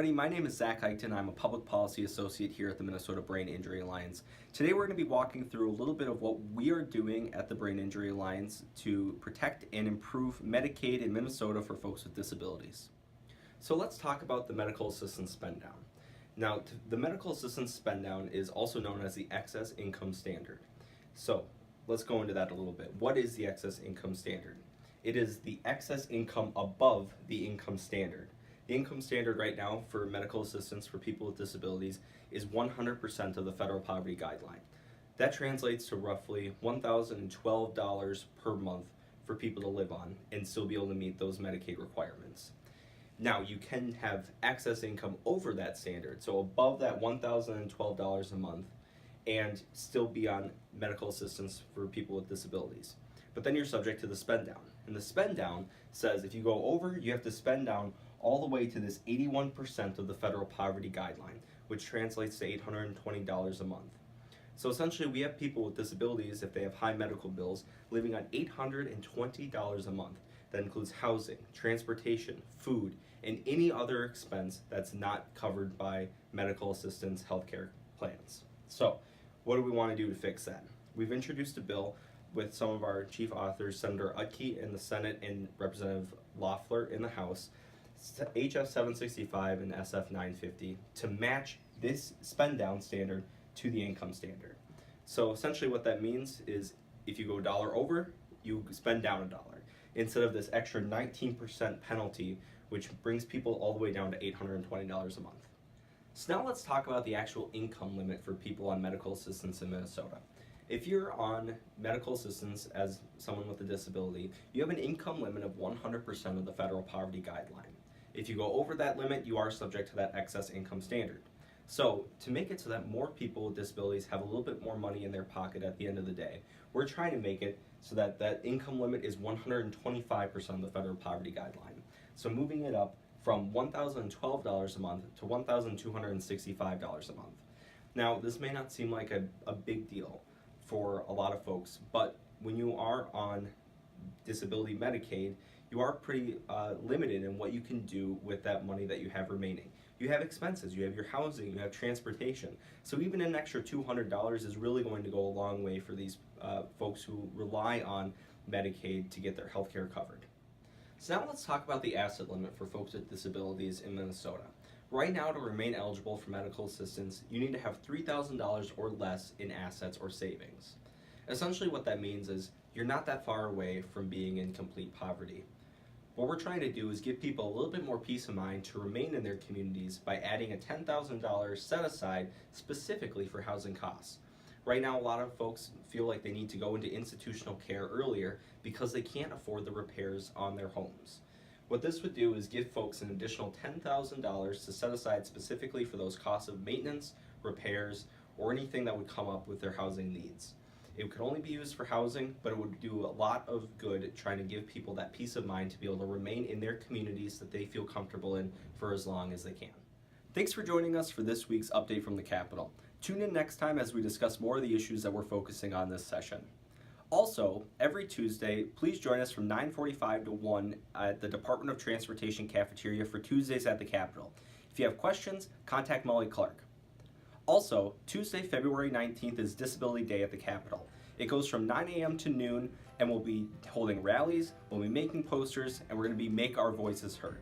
everybody, my name is Zach Eichten. I'm a Public Policy Associate here at the Minnesota Brain Injury Alliance. Today we're going to be walking through a little bit of what we are doing at the Brain Injury Alliance to protect and improve Medicaid in Minnesota for folks with disabilities. So let's talk about the Medical Assistance Spend Down. Now, the Medical Assistance Spend Down is also known as the Excess Income Standard. So let's go into that a little bit. What is the Excess Income Standard? It is the excess income above the income standard. The income standard right now for medical assistance for people with disabilities is 100% of the federal poverty guideline. That translates to roughly $1,012 per month for people to live on and still be able to meet those Medicaid requirements. Now, you can have excess income over that standard, so above that $1,012 a month, and still be on medical assistance for people with disabilities. But then you're subject to the spend down. And the spend down says if you go over, you have to spend down all the way to this 81% of the federal poverty guideline, which translates to $820 a month. So essentially we have people with disabilities, if they have high medical bills, living on $820 a month. That includes housing, transportation, food, and any other expense that's not covered by medical assistance healthcare plans. So what do we want to do to fix that? We've introduced a bill with some of our chief authors, Senator Utke in the Senate and Representative Loeffler in the House, HF 765 and SF 950, to match this spend down standard to the income standard. So essentially what that means is if you go a dollar over, you spend down a dollar, instead of this extra 19% penalty, which brings people all the way down to $820 a month. So now let's talk about the actual income limit for people on medical assistance in Minnesota. If you're on medical assistance as someone with a disability, you have an income limit of 100% of the federal poverty guideline. If you go over that limit, you are subject to that excess income standard. So to make it so that more people with disabilities have a little bit more money in their pocket at the end of the day, we're trying to make it so that that income limit is 125% of the federal poverty guideline. So moving it up from $1,012 a month to $1,265 a month. Now, this may not seem like a big deal for a lot of folks, but when you are on disability Medicaid, you are pretty limited in what you can do with that money that you have remaining. You have expenses, you have your housing, you have transportation. So even an extra $200 is really going to go a long way for these folks who rely on Medicaid to get their health care covered. So now let's talk about the asset limit for folks with disabilities in Minnesota. Right now, to remain eligible for medical assistance, you need to have $3,000 or less in assets or savings. Essentially what that means is you're not that far away from being in complete poverty. What we're trying to do is give people a little bit more peace of mind to remain in their communities by adding a $10,000 set aside specifically for housing costs. Right now, a lot of folks feel like they need to go into institutional care earlier because they can't afford the repairs on their homes. What this would do is give folks an additional $10,000 to set aside specifically for those costs of maintenance, repairs, or anything that would come up with their housing needs. It could only be used for housing, but it would do a lot of good trying to give people that peace of mind to be able to remain in their communities that they feel comfortable in for as long as they can. Thanks for joining us for this week's update from the Capitol. Tune in next time as we discuss more of the issues that we're focusing on this session. Also, every Tuesday, please join us from 9:45 to 1 at the Department of Transportation cafeteria for Tuesdays at the Capitol. If you have questions, contact Molly Clark. Also, Tuesday, February 19th is Disability Day at the Capitol. It goes from 9 a.m. to noon, and we'll be holding rallies, we'll be making posters, and we're going to be Make Our Voices Heard.